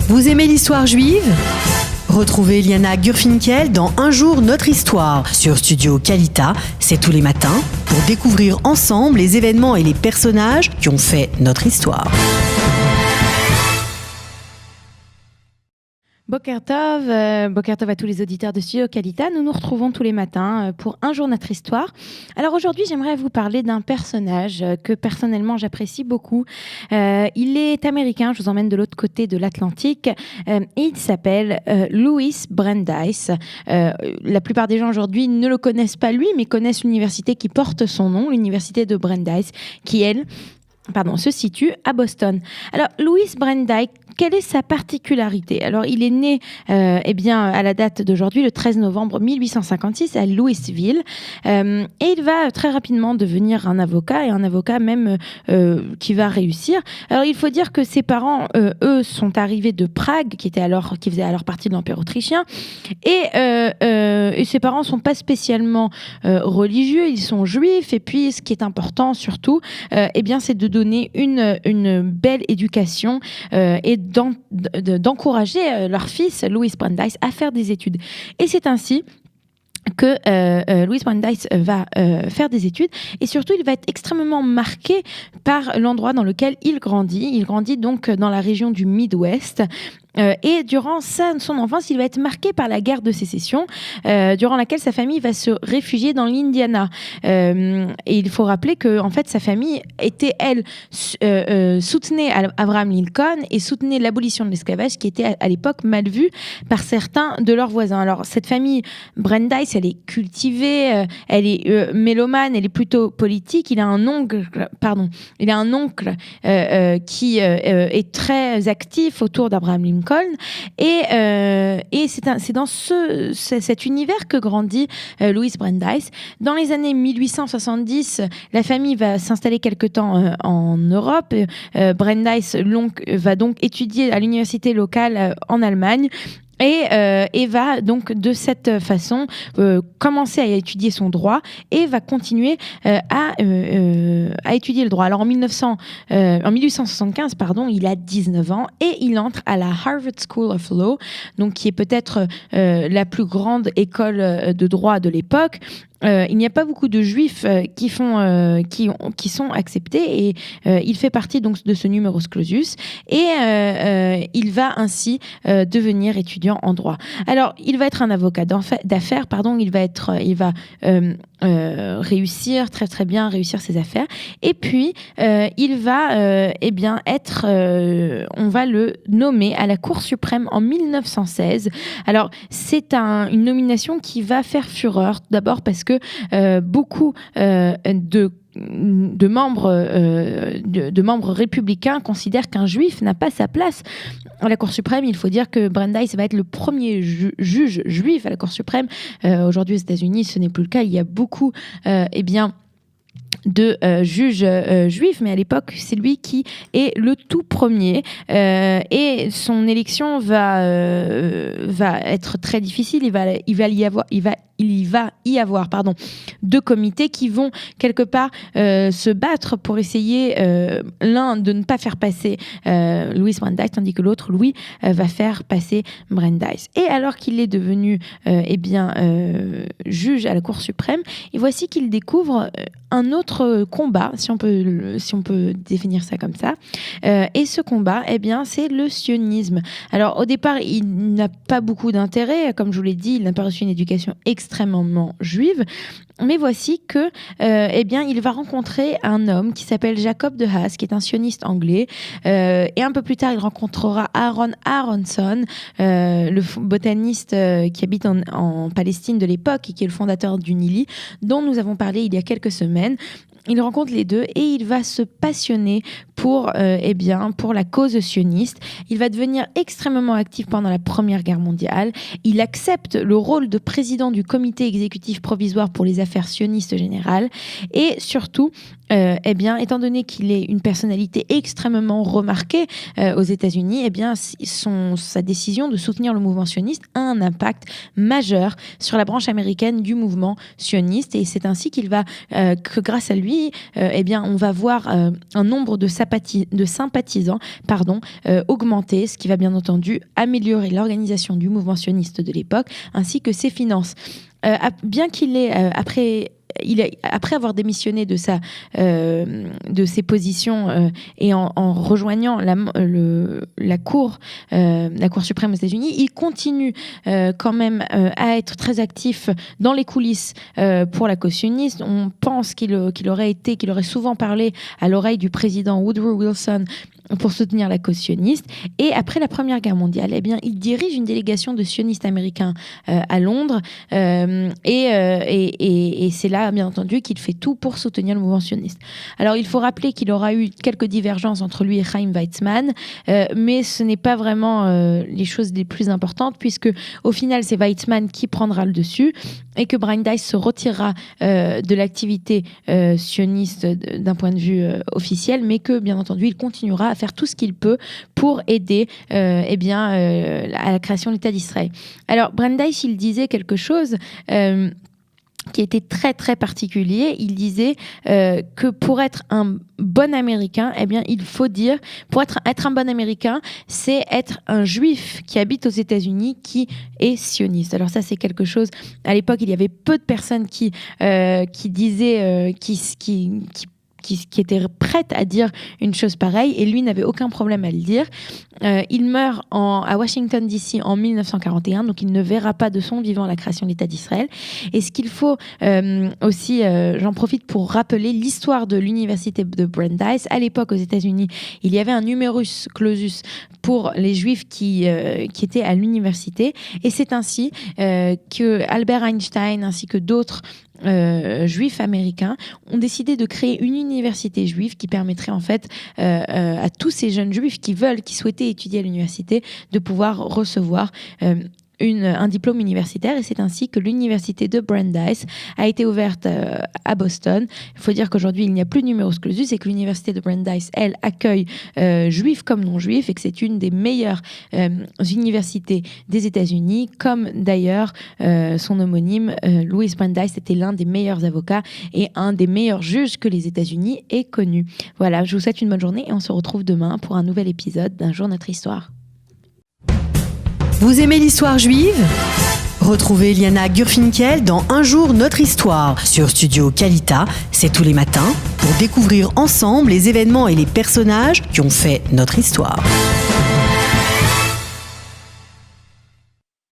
Vous aimez l'histoire juive ? Retrouvez Liana Gurfinkel dans Un jour notre histoire sur Studio Kalita, c'est tous les matins, pour découvrir ensemble les événements et les personnages qui ont fait notre histoire. Boker Tov à tous les auditeurs de Studio Kalita. Nous nous retrouvons tous les matins pour Un jour notre histoire. Alors aujourd'hui, j'aimerais vous parler d'un personnage que personnellement j'apprécie beaucoup. Il est américain, je vous emmène de l'autre côté de l'Atlantique. Et il s'appelle Louis Brandeis. La plupart des gens aujourd'hui ne le connaissent pas lui, mais connaissent l'université qui porte son nom, l'université de Brandeis, qui se situe à Boston. Alors, Louis Brandeis, quelle est sa particularité ? Alors, il est né, à la date d'aujourd'hui, le 13 novembre 1856 à Louisville, et il va très rapidement devenir un avocat, et un avocat même qui va réussir. Alors, il faut dire que ses parents, eux, sont arrivés de Prague, qui faisait alors partie de l'Empire autrichien, et ses parents sont pas spécialement religieux, ils sont juifs, et puis ce qui est important surtout, c'est de donner une belle éducation et d'encourager leur fils, Louis Brandeis, à faire des études. Et c'est ainsi que Louis Brandeis va faire des études, et surtout il va être extrêmement marqué par l'endroit dans lequel il grandit. Il grandit donc dans la région du Midwest. Et durant son enfance, il va être marqué par la guerre de sécession, durant laquelle sa famille va se réfugier dans l'Indiana. Et il faut rappeler que, en fait, sa famille soutenait Abraham Lincoln et soutenait l'abolition de l'esclavage, qui était à l'époque mal vue par certains de leurs voisins. Alors, cette famille Brandeis, elle est cultivée, elle est mélomane, elle est plutôt politique. Il a un oncle qui est très actif autour d'Abraham Lincoln. Et c'est dans cet univers que grandit Louis Brandeis. Dans les années 1870, la famille va s'installer quelque temps en Europe. Brandeis va donc étudier à l'université locale en Allemagne. Et va donc de cette façon commencer à étudier son droit et va continuer à étudier le droit. Alors en 1875, il a 19 ans et il entre à la Harvard School of Law, donc qui est peut-être la plus grande école de droit de l'époque. Il n'y a pas beaucoup de juifs qui sont acceptés, et il fait partie donc de ce numerus clausus, et il va ainsi devenir étudiant en droit. Alors, il va être un avocat d'affaires, il va réussir très très bien ses affaires, et puis il va on va le nommer à la Cour suprême en 1916. Alors, c'est une nomination qui va faire fureur, d'abord parce que beaucoup de membres républicains considèrent qu'un juif n'a pas sa place à la Cour suprême. Il faut dire que Brandeis va être le premier juge juif à la Cour suprême. Aujourd'hui aux États-Unis, ce n'est plus le cas. Il y a beaucoup de juges juifs, mais à l'époque, c'est lui qui est le tout premier, et son élection va être très difficile. Il va y avoir deux comités qui vont quelque part se battre pour essayer, l'un de ne pas faire passer Louis Brandeis, tandis que l'autre, Louis, va faire passer Brandeis. Et alors qu'il est devenu juge à la Cour suprême, et voici qu'il découvre un autre combat, si on peut définir ça comme ça. Et ce combat, c'est le sionisme. Alors au départ, il n'a pas beaucoup d'intérêt, comme je vous l'ai dit, il n'a pas reçu une éducation extrêmement juive. Mais voici que, il va rencontrer un homme qui s'appelle Jacob de Haas, qui est un sioniste anglais. Et un peu plus tard, il rencontrera Aaron Aronson, le botaniste qui habite en Palestine de l'époque et qui est le fondateur du NILI, dont nous avons parlé il y a quelques semaines. Il rencontre les deux et il va se passionner pour la cause sioniste. Il va devenir extrêmement actif pendant la Première Guerre mondiale. Il accepte le rôle de président du comité exécutif provisoire pour les affaires sionistes générales. Et surtout, étant donné qu'il est une personnalité extrêmement remarquée aux États-Unis, sa décision de soutenir le mouvement sioniste a un impact majeur sur la branche américaine du mouvement sioniste. Et c'est ainsi que grâce à lui, on va voir un nombre de sympathisants augmenté, ce qui va bien entendu améliorer l'organisation du mouvement sioniste de l'époque, ainsi que ses finances. Bien qu'il ait, après avoir démissionné de ses positions et en rejoignant la Cour suprême aux États-Unis, il continue quand même à être très actif dans les coulisses pour la cause sioniste. On pense qu'il aurait souvent parlé à l'oreille du président Woodrow Wilson pour soutenir la cause sioniste. Et après la Première Guerre mondiale, il dirige une délégation de sionistes américains à Londres. Et c'est là, bien entendu, qu'il fait tout pour soutenir le mouvement sioniste. Alors, il faut rappeler qu'il aura eu quelques divergences entre lui et Chaim Weizmann, mais ce n'est pas vraiment les choses les plus importantes, puisque au final, c'est Weizmann qui prendra le dessus et que Brandeis se retirera de l'activité sioniste d'un point de vue officiel, mais que, bien entendu, il continuera à faire tout ce qu'il peut pour aider à la création de l'État d'Israël. Alors, Brandeis, il disait quelque chose qui était très très particulier. Il disait que pour être un bon Américain, il faut dire, pour être un bon Américain, c'est être un juif qui habite aux États-Unis qui est sioniste. Alors ça, c'est quelque chose. À l'époque, il y avait peu de personnes qui disaient, qui était prête à dire une chose pareille, et lui n'avait aucun problème à le dire. Il meurt à Washington DC en 1941, donc il ne verra pas de son vivant la création de l'État d'Israël. Et ce qu'il faut aussi, j'en profite pour rappeler l'histoire de l'université de Brandeis. À l'époque, aux États-Unis, il y avait un numerus clausus pour les Juifs qui étaient à l'université, et c'est ainsi que Albert Einstein ainsi que d'autres juifs américains ont décidé de créer une université juive qui permettrait en fait à tous ces jeunes juifs qui souhaitaient étudier à l'université de pouvoir recevoir un diplôme universitaire, et c'est ainsi que l'université de Brandeis a été ouverte à Boston. Il faut dire qu'aujourd'hui il n'y a plus de numerus clausus et que l'université de Brandeis, elle, accueille juifs comme non-juifs, et que c'est une des meilleures universités des États-Unis, comme d'ailleurs son homonyme Louis Brandeis était l'un des meilleurs avocats et un des meilleurs juges que les États-Unis aient connus. Voilà, je vous souhaite une bonne journée et on se retrouve demain pour un nouvel épisode d'Un jour notre histoire. Vous aimez l'histoire juive ? Retrouvez Liana Gurfinkel dans Un jour notre histoire sur Studio Kalita, c'est tous les matins, pour découvrir ensemble les événements et les personnages qui ont fait notre histoire.